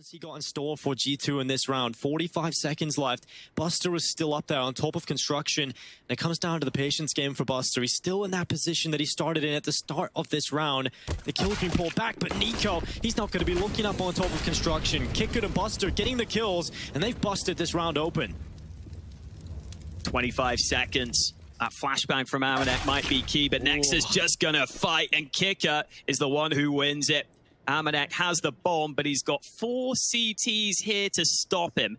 has he got in store for G2 in this round? 45 seconds left. Buster is still up there on top of construction. And it comes down to the patience game for Buster. He's still in that position that he started in at the start of this round. The kill's been pulled back, but Nico, he's not going to be looking up on top of construction. Kicker and Buster getting the kills, and they've busted this round open. 25 seconds. That flashbang from Amanek might be key, but Nexus just going to fight, and Kicker is the one who wins it. Amanek has the bomb, but he's got 4 CTs here to stop him.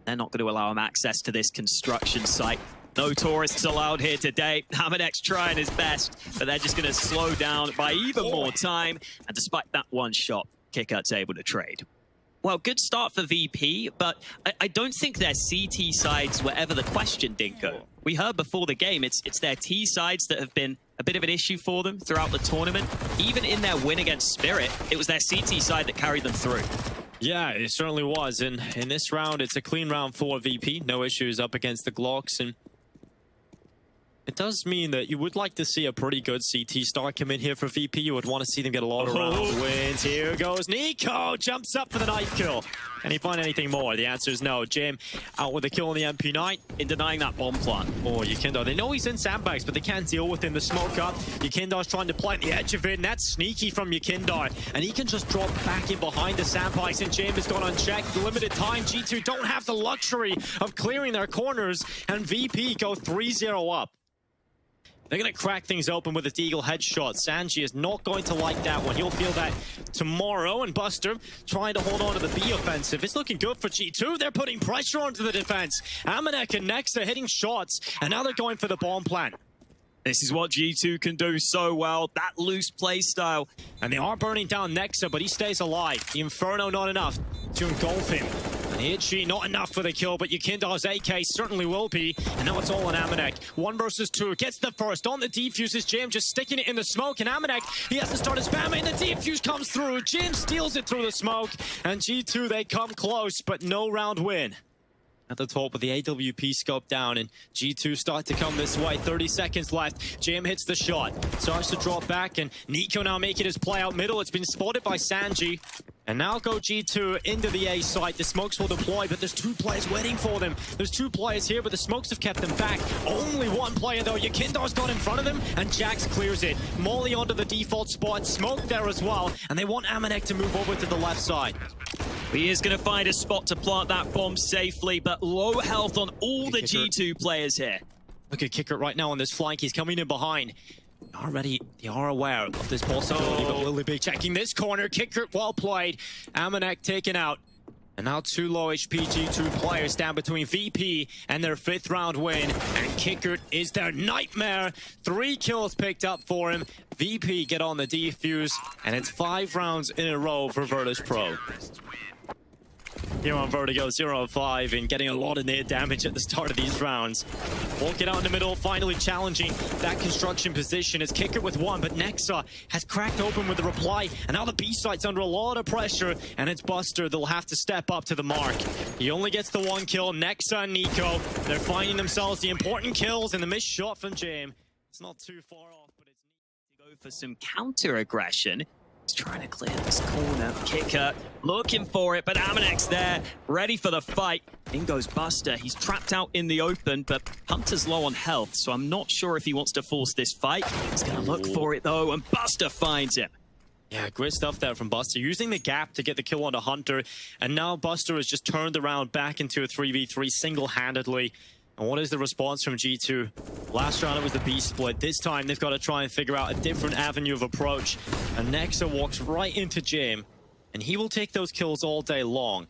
They're not going to allow him access to this construction site. No tourists allowed here today. Amanek's trying his best, but they're just going to slow down by even more time. And despite that one shot, Kicker's able to trade. Well, good start for VP, but I don't think their CT sides were ever the question, Dinko. We heard before the game, it's their T sides that have been a bit of an issue for them throughout the tournament. Even in their win against Spirit, it was their CT side that carried them through. Yeah, it certainly was. And in this round, it's a clean round for VP. No issues up against the Glocks. And it does mean that you would like to see a pretty good CT start come in here for VP. You would want to see them get a lot of round wins. Here goes Nico. Jumps up for the knife kill. Can he find anything more? The answer is no. Jim out with a kill on the MP9 in denying that bomb plant. Oh, Yukindo. They know he's in sandbags, but they can't deal with him. The smoke up. Yukindo's trying to plant the edge of it, and that's sneaky from Yukindo. And he can just drop back in behind the sandbags, and Jim has gone unchecked. Limited time. G2 don't have the luxury of clearing their corners, and VP go 3-0 up. They're going to crack things open with a Deagle headshot. Sanji is not going to like that one. He'll feel that tomorrow. And Buster trying to hold on to the B offensive. It's looking good for G2. They're putting pressure onto the defense. Amanek and Nex are hitting shots. And now they're going for the bomb plant. This is what G2 can do so well. That loose play style. And they are burning down Nexa, but he stays alive. The Inferno not enough to engulf him. And Itchy not enough for the kill, but Yukindo's AK certainly will be. And now it's all on Amanek. 1 versus 2. Gets the first on the defuses. Jim just sticking it in the smoke. And Amanek, he has to start his spamming. The defuse comes through. Jim steals it through the smoke. And G2, they come close, but no round win. At the top of the AWP scope down, and G2 start to come this way. 30 seconds left. Jam hits the shot. Starts to drop back, and Nico now making his play out middle. It's been spotted by Sanji. And now go G2 into the A site. The smokes will deploy, but there's 2 players waiting for them. There's 2 players here, but the smokes have kept them back. Only 1 player, though. Yukindo's got in front of them, and Jax clears it. Molly onto the default spot. Smoke there as well, and they want Amanek to move over to the left side. He is going to find a spot to plant that bomb safely, but low health on all the G2 players here. Look at Kicker right now on this flank. He's coming in behind. Already, they are aware of this possibility, but will they be checking this corner? Kicker, well played. Amanek taken out. And now 2 low HP G2 players down between VP and their 5th round win. And Kicker is their nightmare. 3 kills picked up for him. VP get on the defuse, and it's 5 rounds in a row for Virtus Pro. Here on Vertigo, 0-5, and getting a lot of nade damage at the start of these rounds. Walking out in the middle, finally challenging that construction position. It's Kicker with 1, but Nexa has cracked open with the reply, and now the B site's under a lot of pressure, and it's Buster. They'll have to step up to the mark. He only gets the 1 kill. Nexa and Nico, they're finding themselves the important kills, and the missed shot from Jam. It's not too far off, but it's neat to go for some counter-aggression. He's trying to clear this corner. Kicker looking for it, but Amanek's there, ready for the fight. In goes Buster. He's trapped out in the open, but Hunter's low on health, so I'm not sure if he wants to force this fight. He's going to look for it, though, and Buster finds him. Yeah, great stuff there from Buster, using the gap to get the kill on a Hunter. And now Buster has just turned around back into a 3v3 single-handedly. And what is the response from G2? Last round it was the B split. This time they've got to try and figure out a different avenue of approach. And Nexa walks right into Jim, and he will take those kills all day long.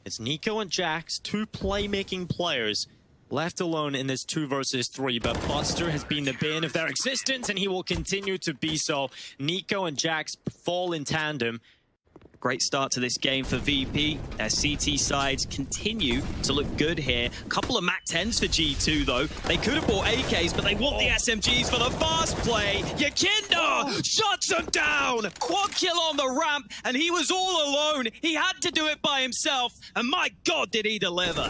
It's Nico and Jax, 2 playmaking players, left alone in this 2 versus 3. But Buster has been the bane of their existence, and he will continue to be so. Nico and Jax fall in tandem. Great start to this game for VP. Their CT sides continue to look good here. A couple of MAC-10s for G2, though. They could have bought AKs, but they want the SMGs for the fast play. Yukindo shuts him down. Quad kill on the ramp, and he was all alone. He had to do it by himself, and my God, did he deliver.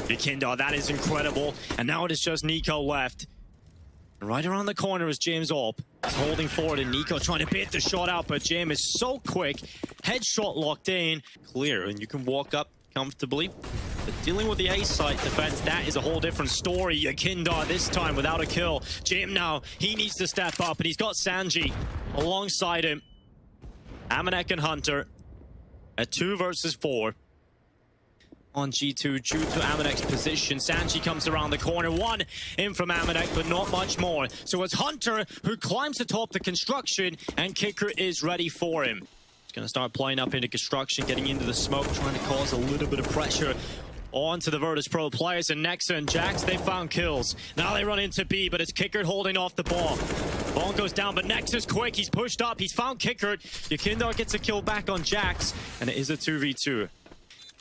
Yukindo, that is incredible. And now it is just Nico left. Right around the corner is James Orp. He's holding forward and Nico trying to bait the shot out, but Jam is so quick. Headshot locked in. Clear, and you can walk up comfortably. But dealing with the A site defense, that is a whole different story. Yakindar this time without a kill. Jam now, he needs to step up, and he's got Sanji alongside him. Amanek and Hunter at 2 versus 4. On G2 due to Amanek's position. Sanji comes around the corner. One in from Amanek, but not much more. So it's Hunter who climbs atop the construction, and Kicker is ready for him. He's going to start playing up into construction, getting into the smoke, trying to cause a little bit of pressure onto the Virtus Pro players. And Nexa and Jax, they found kills. Now they run into B, but it's Kicker holding off the bomb. Bomb goes down, but Nexa's quick. He's pushed up. He's found Kicker. Yakindar gets a kill back on Jax, and it is a 2v2.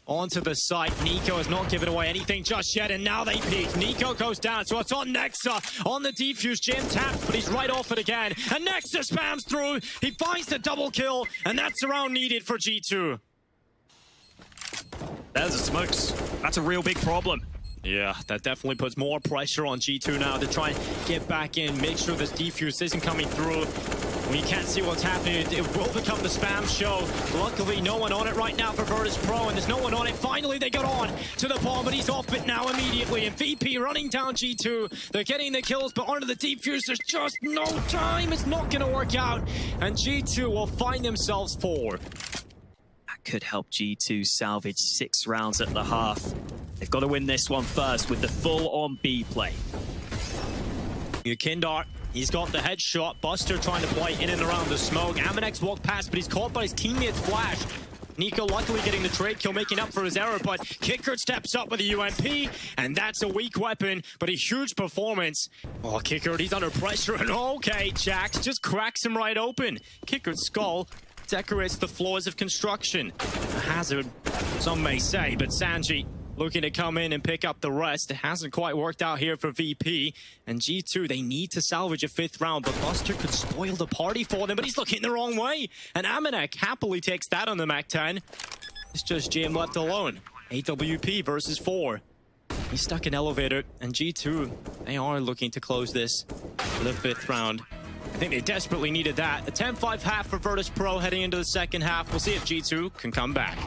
Onto the site. Nico has not given away anything just yet, and now they peek. Nico goes down, so it's on Nexa. On the defuse, Jim taps, but he's right off it again. And Nexa spams through. He finds the double kill, and that's the round needed for G2. There's the smokes. That's a real big problem. Yeah, that definitely puts more pressure on G2 now to try and get back in, make sure this defuse isn't coming through. We can't see what's happening. It will become the spam show. Luckily, no one on it right now for Virtus Pro, and there's no one on it. Finally, they got on to the bomb, but he's off it now immediately. And VP running down G2. They're getting the kills, but onto the defuse, there's just no time. It's not going to work out, and G2 will find themselves 4. That could help G2 salvage 6 rounds at the half. They've got to win this one first with the full-on B play. Yakindar, he's got the headshot. Buster trying to play in and around the smoke. Amanek's walked past, but he's caught by his teammate's flash. Nico luckily getting the trade kill, making up for his error, but Kicker steps up with a UMP, and that's a weak weapon, but a huge performance. Oh, Kicker, he's under pressure, and okay, Jax just cracks him right open. Kicker's skull decorates the floors of construction. A hazard, some may say, but Sanji looking to come in and pick up the rest. It hasn't quite worked out here for VP. And G2, they need to salvage a 5th round, but Buster could spoil the party for them, but he's looking the wrong way. And Amanek happily takes that on the MAC-10. It's just Jam left alone. AWP versus 4. He's stuck in elevator, and G2, they are looking to close this for the 5th round. I think they desperately needed that. A 10-5 half for Virtus Pro heading into the second half. We'll see if G2 can come back.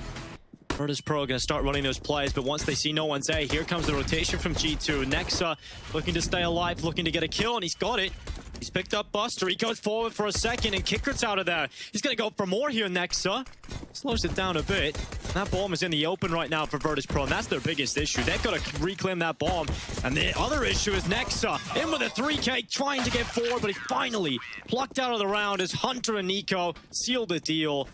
Virtus Pro going to start running those plays, but once they see no one's A, here comes the rotation from G2. Nexa looking to stay alive, looking to get a kill, and he's got it. He's picked up Buster. He goes forward for a second, and Kicker's out of there. He's going to go for more here, Nexa. Slows it down a bit. That bomb is in the open right now for Virtus Pro, and that's their biggest issue. They've got to reclaim that bomb. And the other issue is Nexa in with a 3K, trying to get forward, but he finally plucked out of the round as Hunter and Nico seal the deal.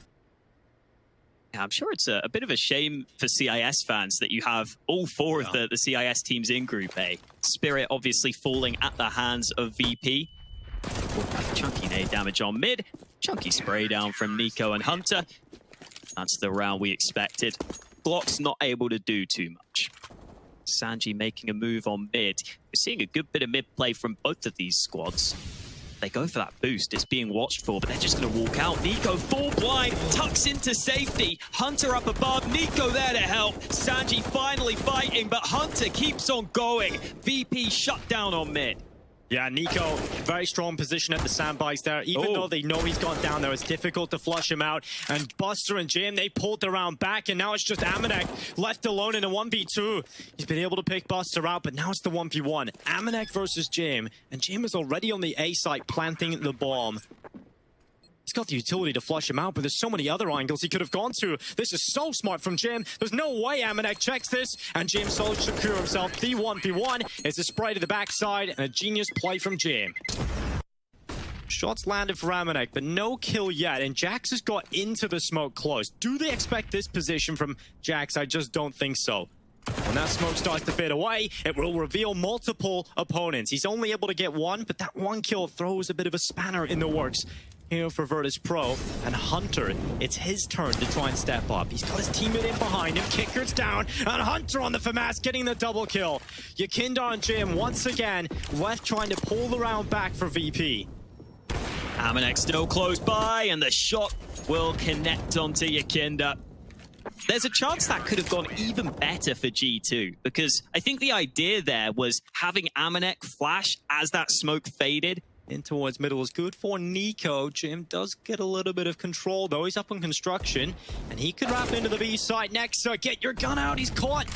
I'm sure it's a bit of a shame for CIS fans that you have all 4 of the CIS teams in Group A. Spirit obviously falling at the hands of VP. Chunky nade damage on mid. Chunky spray down from Nico and Hunter. That's the round we expected. Glock's not able to do too much. Sanji making a move on mid. We're seeing a good bit of mid play from both of these squads. They go for that boost. It's being watched for, but they're just going to walk out. Nico full blind, tucks into safety. Hunter up above, Nico there to help. Sanji finally fighting, but Hunter keeps on going. VP shut down on mid. Yeah, Nico, very strong position at the sandbags there. Even though they know he's gone down there, it's difficult to flush him out. And Buster and Jam, they pulled the round back, and now it's just Amanek left alone in a 1v2. He's been able to pick Buster out, but now it's the 1v1. Amanek versus Jam, and Jam is already on the A site planting the bomb. He's got the utility to flush him out, but there's so many other angles he could have gone to. This is so smart from Jim. There's no way Amanek checks this, and Jim solo secure himself. The 1v1. It's a spray to the backside, and a genius play from Jim. Shots landed for Amanek, but no kill yet, and Jax has got into the smoke close. Do they expect this position from Jax? I just don't think so. When that smoke starts to fade away, it will reveal multiple opponents. He's only able to get one, but that one kill throws a bit of a spanner in the works here for Virtus Pro. And Hunter, it's his turn to try and step up. He's got his teammate in behind him. Kicker's down, and Hunter on the FAMAS getting the double kill. Yakindar and Jim once again left trying to pull the round back for VP. Amanek still close by, and the shot will connect onto Yakindar. there's a chance that could have gone even better for G2, because I think the idea there was having Amanek flash as that smoke faded. In towards middle is good for Nico. Jim does get a little bit of control, though. He's up on construction, and he could wrap into the B side. Nexa, get your gun out. He's caught.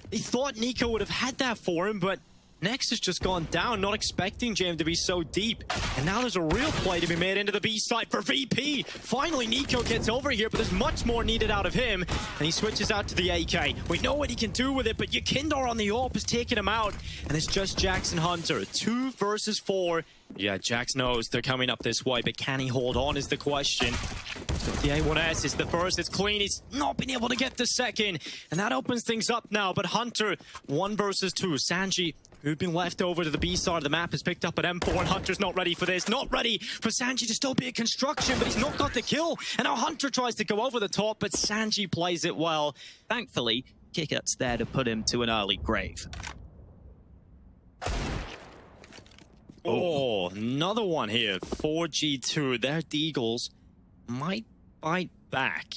He thought Nico would have had that for him, but Nex has just gone down, not expecting Jim to be so deep. And now there's a real play to be made into the B side for VP. Finally, Nico gets over here, but there's much more needed out of him. And he switches out to the AK. We know what he can do with it, but Yekindar on the AWP is taking him out. And it's just Jackson Hunter. 2 versus 4. Yeah, Jax knows they're coming up this way, but can he hold on is the question. The A1S is the first. It's clean. He's not been able to get the second. And that opens things up now. But Hunter, 1 versus 2. Sanji, who'd been left over to the B side of the map, has picked up at M4, and Hunter's not ready for this. Not ready for Sanji to still be at construction, but he's not got the kill. And now Hunter tries to go over the top, but Sanji plays it well. Thankfully, Kikut's there to put him to an early grave. Oh, another one here for G2. Their Deagles might bite back.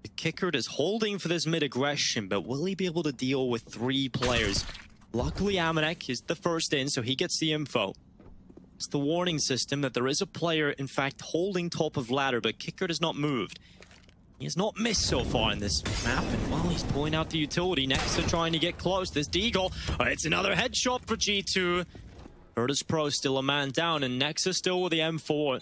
The kicker is holding for this mid-aggression, but will he be able to deal with 3 players? Luckily, Amanek is the first in, so he gets the info. It's the warning system that there is a player, in fact, holding top of ladder, but kicker has not moved. He has not missed so far in this map, and while he's pulling out the utility, next to trying to get close, this Deagle, it's another headshot for G2. Virtus Pro still a man down, and Nexus still with the M4.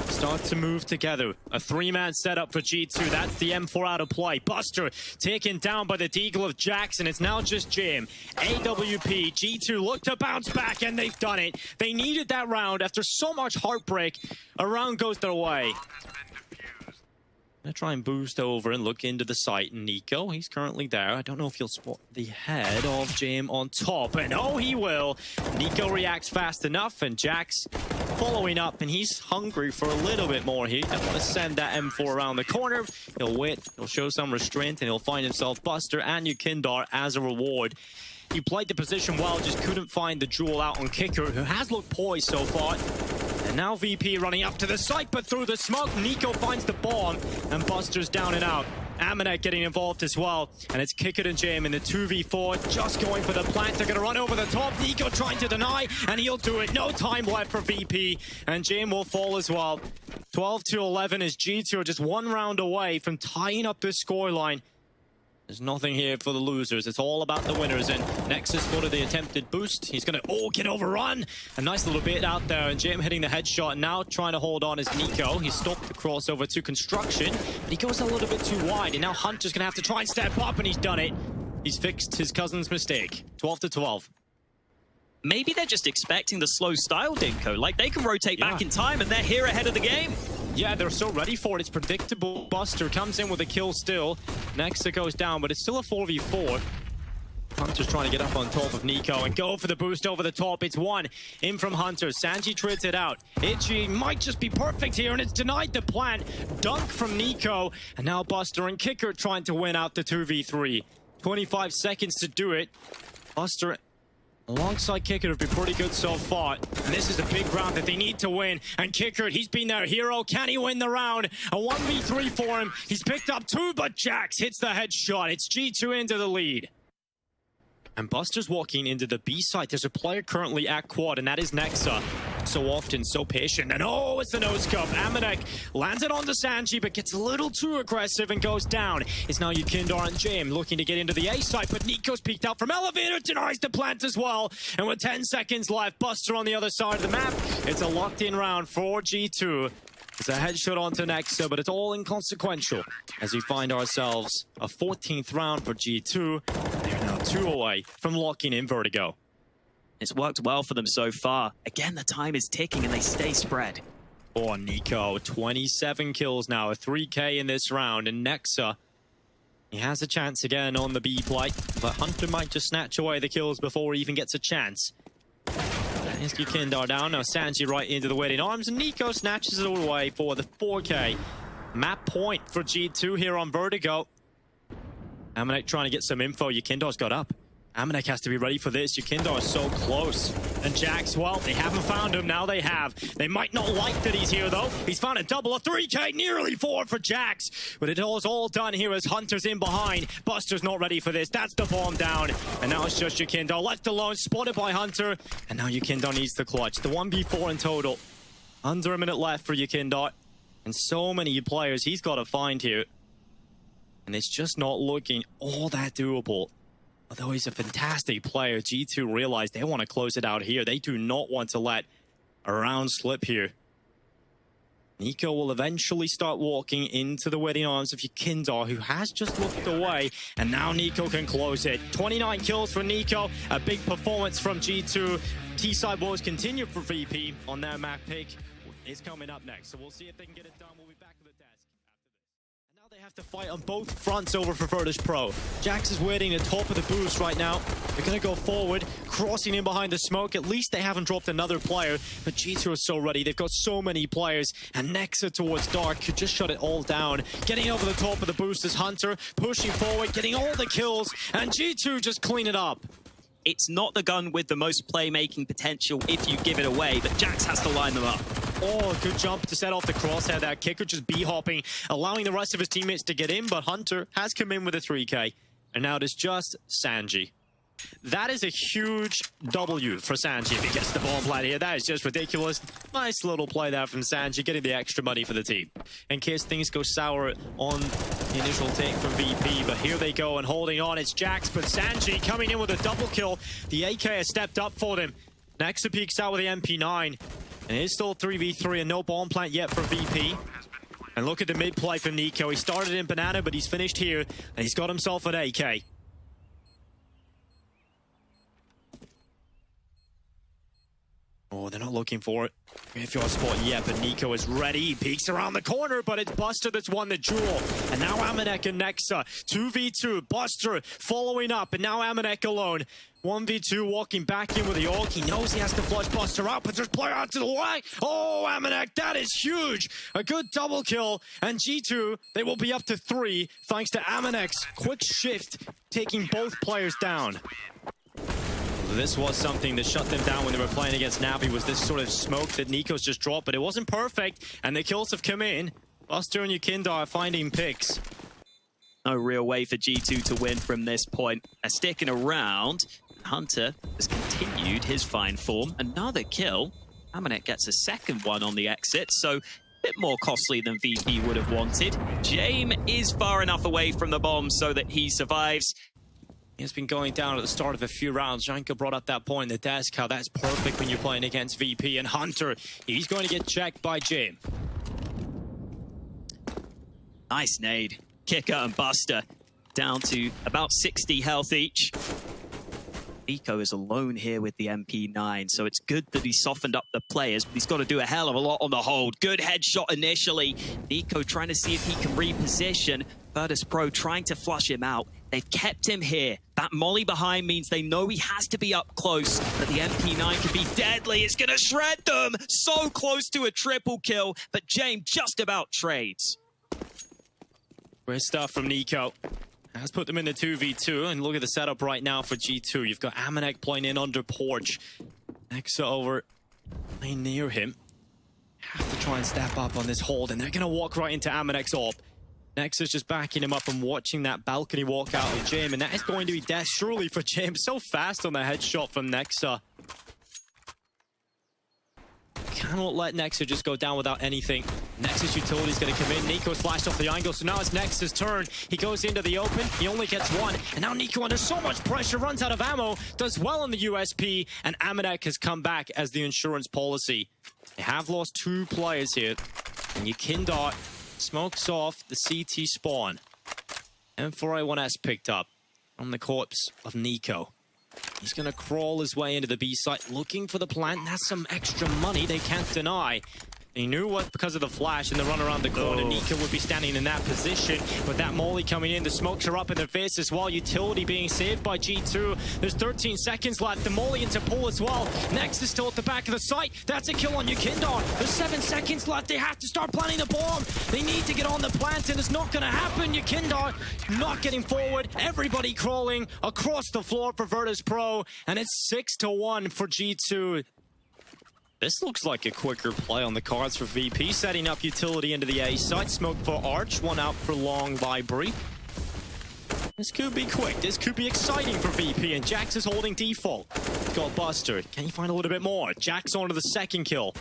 Start to move together. A 3-man setup for G2. That's the M4 out of play. Buster taken down by the Deagle of Jackson. It's now just Jim. AWP. G2 look to bounce back, and they've done it. They needed that round. After so much heartbreak, a round goes their way. Gonna try and boost over and look into the site. Nico, he's currently there. I don't know if he'll spot the head of Jim on top. And oh, he will. Nico reacts fast enough, and Jax following up, and he's hungry for a little bit more here. Don't want to send that M4 around the corner. He'll wait, he'll show some restraint, and he'll find himself Buster and Yekindar as a reward. He played the position well, just couldn't find the jewel out on Kicker, who has looked poised so far. And now VP running up to the site, but through the smoke, Nico finds the bomb, and Buster's down and out. Amanek getting involved as well, and it's Kicker and Jam in the 2v4, just going for the plant. They're gonna run over the top. Nico trying to deny, and he'll do it. No time left for VP, and Jam will fall as well. 12-11 as G2 are just 1 round away from tying up this scoreline. There's nothing here for the losers. It's all about the winners. And Nexus spotted the attempted boost. He's going to, get overrun. A nice little bit out there. And Jim hitting the headshot. Now trying to hold on is Nico. He stopped the crossover to construction. But he goes a little bit too wide. And now Hunter's going to have to try and step up. And he's done it. He's fixed his cousin's mistake. 12-12. Maybe they're just expecting the slow style, Dinko. Like, they can rotate back in time, and they're here ahead of the game. Yeah, they're so ready for it. It's predictable. Buster comes in with a kill still. Nexa goes down, but it's still a 4v4. Hunter's trying to get up on top of Nico and go for the boost over the top. It's 1 in from Hunter. Sanji trids it out. Itchy might just be perfect here, and it's denied the plant. Dunk from Nico, and now Buster and Kicker trying to win out the 2v3. 25 seconds to do it. Buster alongside Kicker have been pretty good so far. And this is a big round that they need to win. And Kicker, he's been their hero. Can he win the round? A 1v3 for him. He's picked up 2, but Jax hits the headshot. It's G2 into the lead. And Buster's walking into the B site. There's a player currently at quad, and that is Nexa. So often, so patient. And oh, it's the no-scope. Amanek lands it onto Sanji, but gets a little too aggressive and goes down. It's now Yekindar and Jim looking to get into the A site, but Nico's peeked out from elevator, denies the plant as well. And with 10 seconds left, Buster on the other side of the map. It's a locked-in round for G2. It's a headshot onto Nexa, but it's all inconsequential as we find ourselves a 14th round for G2. They're now 2 away from locking in Vertigo. It's worked well for them so far. Again, the time is ticking and they stay spread. Oh, Nico, 27 kills now, a 3K in this round, and Nexa, he has a chance again on the B plate, but Hunter might just snatch away the kills before he even gets a chance. There's Yekindar down, now Sanji right into the waiting arms, and Nico snatches it away for the 4K. Map point for G2 here on Vertigo. Amanek trying to get some info. Yekindar's got up. Amanek has to be ready for this. Yukindo is so close. And Jax, well, they haven't found him. Now they have. They might not like that he's here, though. He's found a double, a 3K, nearly 4 for Jax. But it is all done here as Hunter's in behind. Buster's not ready for this. That's the bomb down. And now it's just Yukindo left alone, spotted by Hunter. And now Yukindo needs the clutch. The 1v4 in total. Under a minute left for Yukindo. And so many players he's got to find here. And it's just not looking all that doable. Although he's a fantastic player, G2 realized they want to close it out here. They do not want to let a round slip here. Nico will eventually start walking into the waiting arms of Yukindo, who has just looked away. And now Nico can close it. 29 kills for Nico. A big performance from G2. T-side wars continue for VP on their map pick. It's coming up next, so we'll see if they can get it done. We'll be back at the desk. They have to fight on both fronts over for Virtus Pro. Jax is waiting at the top of the boost right now. They're going to go forward, crossing in behind the smoke. At least they haven't dropped another player, but G2 is so ready. They've got so many players, and Nexa towards Dark could just shut it all down. Getting over the top of the boost is Hunter, pushing forward, getting all the kills, and G2 just clean it up. It's not the gun with the most playmaking potential if you give it away, but Jax has to line them up. Oh, good jump to set off the crosshair. That kicker just b-hopping, allowing the rest of his teammates to get in, but Hunter has come in with a 3K. And now it is just Sanji. That is a huge W for Sanji if he gets the bomb plant here. That is just ridiculous. Nice little play there from Sanji, getting the extra money for the team. In case things go sour on the initial take from VP, but here they go and holding on. It's Jax, but Sanji coming in with a double kill. The AK has stepped up for them. Nexa peeks out with the MP9. And it's still 3v3 and no bomb plant yet for VP. And look at the mid play from Nico. He started in Banana, but he's finished here. And he's got himself an AK. Oh, they're not looking for it. Graveyard spot yet, but Nico is ready. He peeks around the corner, but it's Buster that's won the duel. And now Amanek and Nexa. 2v2. Buster following up, and now Amanek alone. 1v2 walking back in with the ult. He knows he has to flush Buster out, but there's player out to the right. Oh, Amanek, that is huge. A good double kill. And G2, they will be up to 3 thanks to Amanek's quick shift, taking both players down. This was something that shut them down when they were playing against Navi, was this sort of smoke that Nico's just dropped, but it wasn't perfect, and the kills have come in. Buster and Yukindo are finding picks. No real way for G2 to win from this point. They're sticking around. Hunter has continued his fine form. Another kill. Amanek gets a second one on the exit, so a bit more costly than VP would have wanted. James is far enough away from the bomb so that he survives. He's been going down at the start of a few rounds. Janko brought up that point in the desk, how that's perfect when you're playing against VP. And Hunter, he's going to get checked by James. Nice nade. Kicker and Buster down to about 60 health each. Nico is alone here with the MP9, so it's good that he softened up the players, but he's got to do a hell of a lot on the hold. Good headshot initially. Nico trying to see if he can reposition. Virtus Pro trying to flush him out. They've kept him here. That molly behind means they know he has to be up close, but the MP9 can be deadly. It's going to shred them. So close to a triple kill, but James just about trades. Great stuff from Nico. Has put them in the 2v2, and look at the setup right now for G2. You've got Amanek playing in under Porch. Nexa over playing near him. Have to try and step up on this hold, and they're going to walk right into Amanek's AWP. Nexa's just backing him up and watching that balcony walk out with James, and that is going to be death surely for James. So fast on the headshot from Nexa. Cannot let Nexa just go down without anything. Nexa's utility is going to come in. Nico's flashed off the angle, so now it's Nexa's turn. He goes into the open. He only gets one. And now Nico, under so much pressure, runs out of ammo, does well on the USP, and Amanek has come back as the insurance policy. They have lost 2 players here. And Yukindo smokes off the CT spawn. M4A1S picked up on the corpse of Nico. He's going to crawl his way into the B site, looking for the plant. That's some extra money they can't deny. He knew what, because of the flash and the run around the corner, Nico would be standing in that position. With that molly coming in, the smokes are up in their face as well. Utility being saved by G2. There's 13 seconds left. The molly into pull as well. Next is still at the back of the site. That's a kill on Yukindar. There's 7 seconds left. They have to start planting the bomb. They need to get on the plant, and it's not going to happen. Yukindar not getting forward. Everybody crawling across the floor for Virtus Pro, and it's 6-1 for G2. This looks like a quicker play on the cards for VP, setting up utility into the A side. Smoke for Arch, one out for Long Library. This could be quick. This could be exciting for VP, and Jax is holding default. Got Buster. Can he find a little bit more? Jax on to the second kill.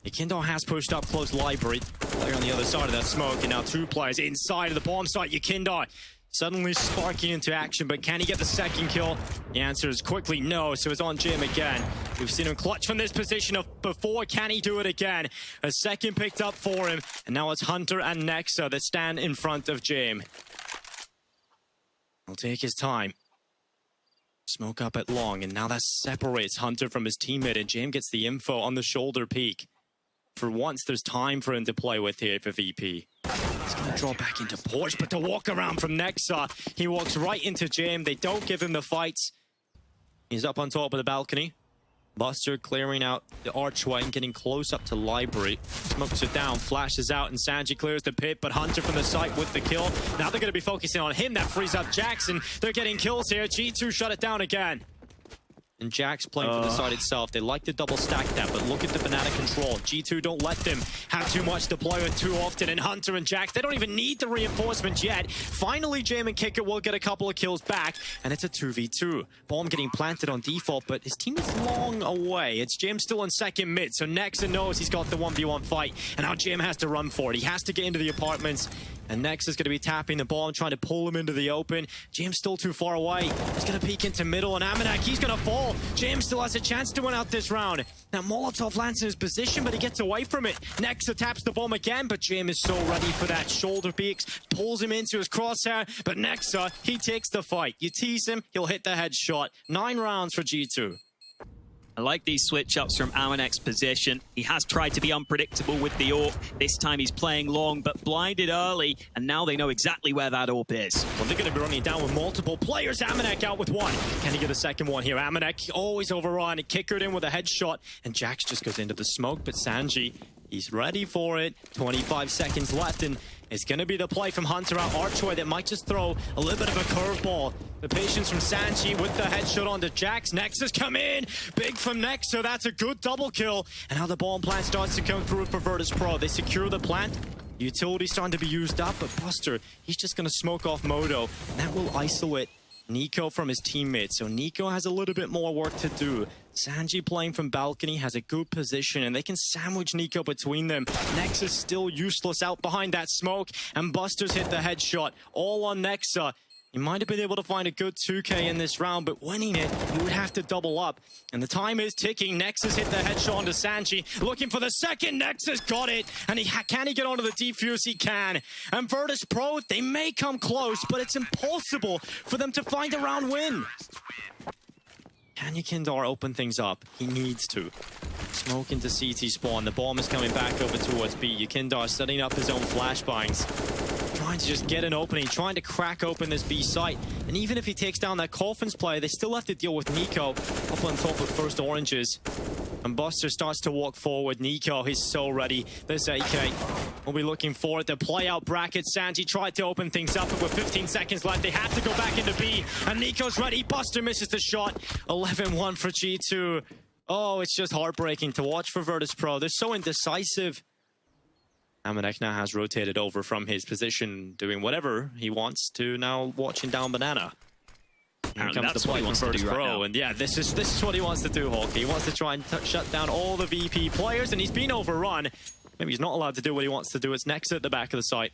Yukindar has pushed up close Library. Player on the other side of that smoke, and now 2 players inside of the bomb site. Yukindar suddenly sparking into action, but can he get the second kill? The answer is quickly no, so it's on Jim again. We've seen him clutch from this position before. Can he do it again? A second picked up for him, and now it's Hunter and Nexa that stand in front of Jim. He'll take his time. Smoke up at Long, and now that separates Hunter from his teammate, and Jim gets the info on the shoulder peak. For once, there's time for him to play with here for VP. He's going to draw back into Porch, but the walk around from Nexa, he walks right into Jim. They don't give him the fights. He's up on top of the balcony. Buster clearing out the archway and getting close up to Library. Smokes it down, flashes out, and Sanji clears the pit, but Hunter from the site with the kill. Now they're going to be focusing on him. That frees up Jackson. They're getting kills here. G2 shut it down again. And Jax playing from the side itself. They like to double stack that, but look at the banana control. G2 don't let them have too much to play with too often. And Hunter and Jax, they don't even need the reinforcements yet. Finally, Jam and Kicker will get a couple of kills back, and it's a 2v2. Bomb getting planted on default, but his team is long away. It's Jam still in second mid, so Nexa knows he's got the 1v1 fight, and now Jam has to run for it. He has to get into the apartments, and Nexa is going to be tapping the bomb, trying to pull him into the open. Jam's still too far away. He's going to peek into middle, and Amanak, he's going to fall. Jam still has a chance to win out this round. Now Molotov lands in his position, but he gets away from it. Nexa taps the bomb again, but Jam is so ready for that. Shoulder peaks, pulls him into his crosshair, but Nexa, he takes the fight. You tease him, he'll hit the headshot. 9 rounds for G2. I like these switch-ups from Amanek's position. He has tried to be unpredictable with the AWP. This time he's playing long, but blinded early, and now they know exactly where that AWP is. Well, they're going to be running down with multiple players. Amanek out with one. Can he get a second one here? Amanek always overrun. He kickered in with a headshot, and Jax just goes into the smoke, but Sanji, he's ready for it. 25 seconds left, and it's going to be the play from Hunter out archway that might just throw a little bit of a curveball. The patience from Sanji with the headshot onto Jax. Nexus come in. Big from Nexa. That's a good double kill. And now the bomb plant starts to come through for Virtus Pro. They secure the plant. Utility starting to be used up, but Buster, he's just going to smoke off Moto. And that will isolate Nico from his teammates. So Nico has a little bit more work to do. Sanji playing from balcony has a good position, and they can sandwich Nico between them. Nexus still useless out behind that smoke, and Buster's hit the headshot. All on Nexa. You might have been able to find a good 2K in this round, but winning it, you would have to double up. And the time is ticking. Nexus hit the headshot onto Sanji. Looking for the second. Nexus got it. And can he get onto the defuse? He can. And Virtus Pro, they may come close, but it's impossible for them to find a round win. Can Yukindar open things up? He needs to. Smoke into CT spawn. The bomb is coming back over towards B. Yukindar setting up his own flashbangs. Trying to just get an opening, trying to crack open this B site. And even if he takes down that Coffins player, they still have to deal with Nico up on top of first oranges. And Buster starts to walk forward. Nico, he's so ready. This AK will be looking for it. The play out bracket. Sanji tried to open things up, but with 15 seconds left, they have to go back into B. And Nico's ready. Buster misses the shot. 11-1 for G2. Oh, it's just heartbreaking to watch for Virtus Pro. They're so indecisive. Amanek now has rotated over from his position, doing whatever he wants, to now watching down banana. Here comes the play from Virtus Pro, and yeah, this is what he wants to do, Hawk. He wants to try and shut down all the VP players, and he's been overrun. Maybe he's not allowed to do what he wants to do. It's Nexa at the back of the site.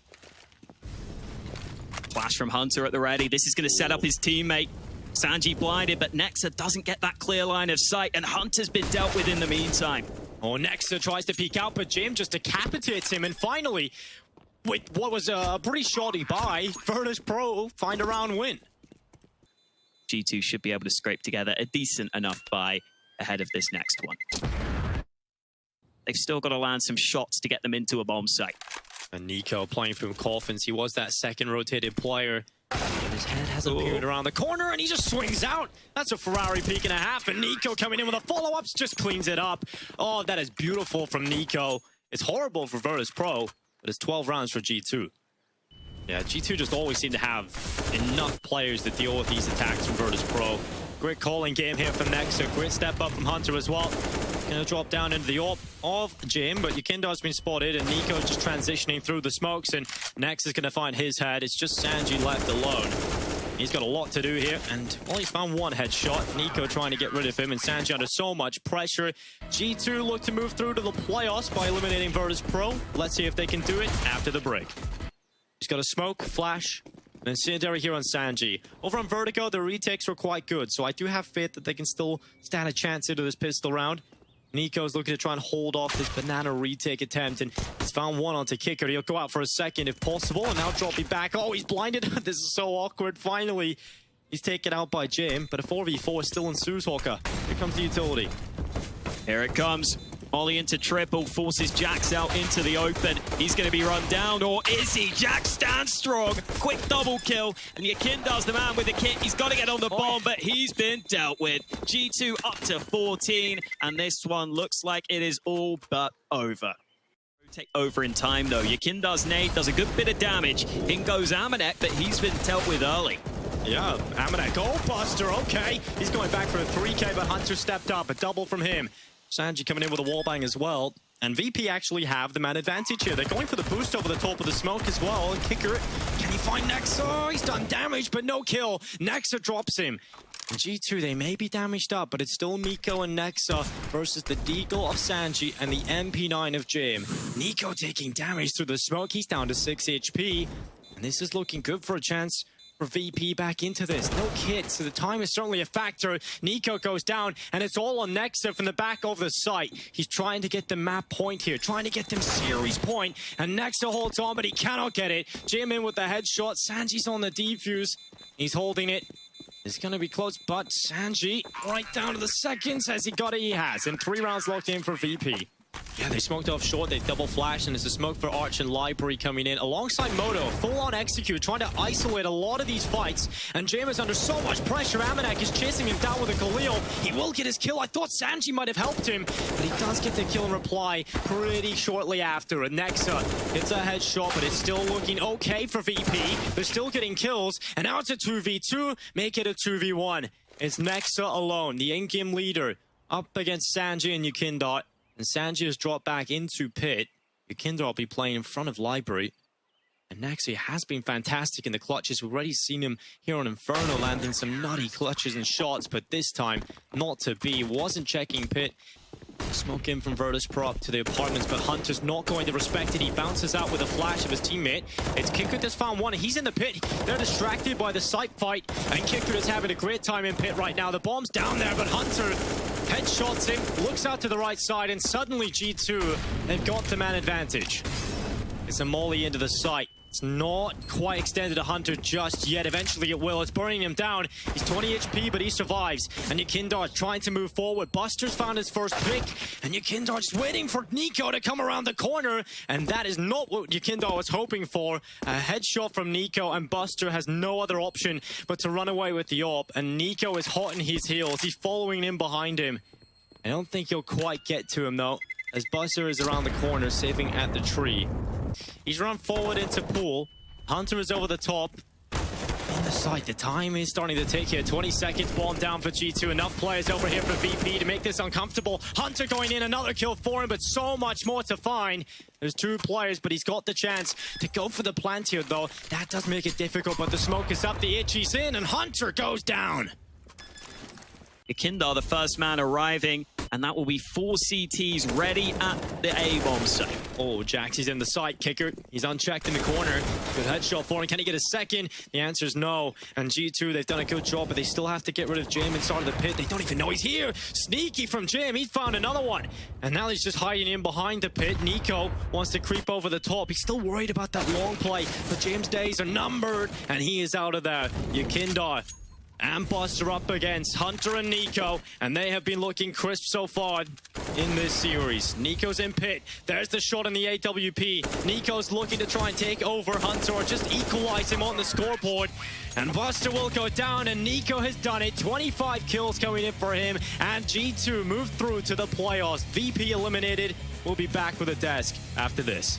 Flash from Hunter at the ready. This is going to set up his teammate. Sanji blinded, but Nexa doesn't get that clear line of sight, and Hunter's been dealt with in the meantime. Oh, Nexa tries to peek out, but Jim just decapitates him, and finally, with what was a pretty shoddy buy, Virtus Pro find a round win. G2 should be able to scrape together a decent enough buy ahead of this next one. they've still got to land some shots to get them into a bomb site. And Nico playing from coffins. He was that second rotated player. And his head has appeared around the corner, and he just swings out. That's a Ferrari peak and a half, and Nico coming in with a follow-ups just cleans it up. Oh, that is beautiful from Nico. It's horrible for Virtus Pro, but it's 12 rounds for G2. Yeah, G2 just always seem to have enough players to deal with these attacks from Virtus Pro. Great calling game here from Nexa. Great step up from Hunter as well. Gonna drop down into the AWP of Jim, but Yukindo has been spotted, and Nico just transitioning through the smokes, and Nex is gonna find his head. It's just Sanji left alone. He's got a lot to do here, and well, he's found one headshot. Nico trying to get rid of him, and Sanji under so much pressure. G2 look to move through to the playoffs by eliminating Virtus Pro. Let's see if they can do it after the break. He's got a smoke, flash, and incendiary here on Sanji. Over on Vertigo, the retakes were quite good, so I do have faith that they can still stand a chance into this pistol round. Nico's looking to try and hold off this banana retake attempt, and he's found one onto Kicker. He'll go out for a second if possible, and now dropping back. Oh, he's blinded. This is so awkward. Finally, he's taken out by Jim, but a 4v4 still ensues, Hawker. Here comes the utility. Here it comes. Ollie into triple, forces Jax out into the open. He's going to be run down, or is he? Jax stands strong. Quick double kill, and Yukindo's the man with the kit. He's got to get on the bomb, but he's been dealt with. G2 up to 14, and this one looks like it is all but over. Take over in time, though. Yukindo's nade does a good bit of damage. In goes Amanek, but he's been dealt with early. Yeah, Amanek. Oh, Buster, okay. He's going back for a 3K, but Hunter stepped up. A double from him. Sanji coming in with a wallbang as well. And VP actually have the man advantage here. They're going for the boost over the top of the smoke as well. And Kicker, can he find Nexa? Oh, he's done damage, but no kill. Nexa drops him. And G2, they may be damaged up, but it's still Nico and Nexa versus the Deagle of Sanji and the MP9 of Jim. Nico taking damage through the smoke. He's down to 6 HP. And this is looking good for a chance for VP back into this. No kit, so the time is certainly a factor. Nico goes down, and it's all on Nexa from the back of the site. He's trying to get the map point here, trying to get them series point, and Nexa holds on, but he cannot get it. Jim in with the headshot. Sanji's on the defuse. He's holding it. It's going to be close, but Sanji, right down to the second, says he got it, he has. And 3 rounds locked in for VP. Yeah, they smoked off short, they double flashed, and there's a smoke for Arch and Library coming in alongside Moto. Full-on execute, trying to isolate a lot of these fights, and Jam is under so much pressure. Amanek is chasing him down with a Khalil. He will get his kill. I thought Sanji might have helped him, but he does get the kill in reply pretty shortly after. And Nexa hits a headshot, but it's still looking okay for VP. They're still getting kills, and now it's a 2v2, make it a 2v1. It's Nexa alone, the in-game leader, up against Sanji and Yukindo. And Sanji has dropped back into pit. Yukindo will be playing in front of Library. And Nexa has been fantastic in the clutches. We've already seen him here on Inferno landing some nutty clutches and shots, but this time not to be. Wasn't checking pit. Smoke in from Virtus Pro up to the apartments, but Hunter's not going to respect it. He bounces out with a flash of his teammate. It's Kicker that's found one. He's in the pit. They're distracted by the site fight, and Kicker is having a great time in pit right now. The bomb's down there, but Hunter headshots him, looks out to the right side, and suddenly G2, they've got the man advantage. It's a molly into the site. It's not quite extended to Hunter just yet. Eventually it will. It's burning him down. He's 20 HP, but he survives. And Yukindo is trying to move forward. Buster's found his first pick. And Yukindo is waiting for Nico to come around the corner. And that is not what Yukindo was hoping for. A headshot from Nico, and Buster has no other option but to run away with the AWP. And Nico is hot in his heels. He's following in behind him. I don't think he'll quite get to him, though, as Buster is around the corner, saving at the tree. He's run forward into pool. Hunter is over the top. In the site, the time is starting to tick here. 20 seconds, bomb down for G2. Enough players over here for VP to make this uncomfortable. Hunter going in, another kill for him, but so much more to find. There's 2 players, but he's got the chance to go for the plant here, though. That does make it difficult, but the smoke is up, the itchy's in, and Hunter goes down. Yukindo, the first man arriving, and that will be 4 CTs ready at the A-bomb site. Oh, Jax, he's in the site. Kicker, he's unchecked in the corner. Good headshot for him. Can he get a second? The answer is no. And G2, they've done a good job, but they still have to get rid of Jim inside of the pit. They don't even know he's here. Sneaky from Jim. He's found another one. And now he's just hiding in behind the pit. Nico wants to creep over the top. He's still worried about that long play, but Jim's days are numbered, and he is out of there. Yukindo and Buster up against Hunter and Nico, and they have been looking crisp so far. in this series. Nico's in pit. There's the shot in the AWP. Nico's looking to try and take over Hunter or just equalize him on the scoreboard. And Buster will go down, and Nico has done it. 25 kills coming in for him, and G2 moved through to the playoffs. VP eliminated. We'll be back with a desk after this.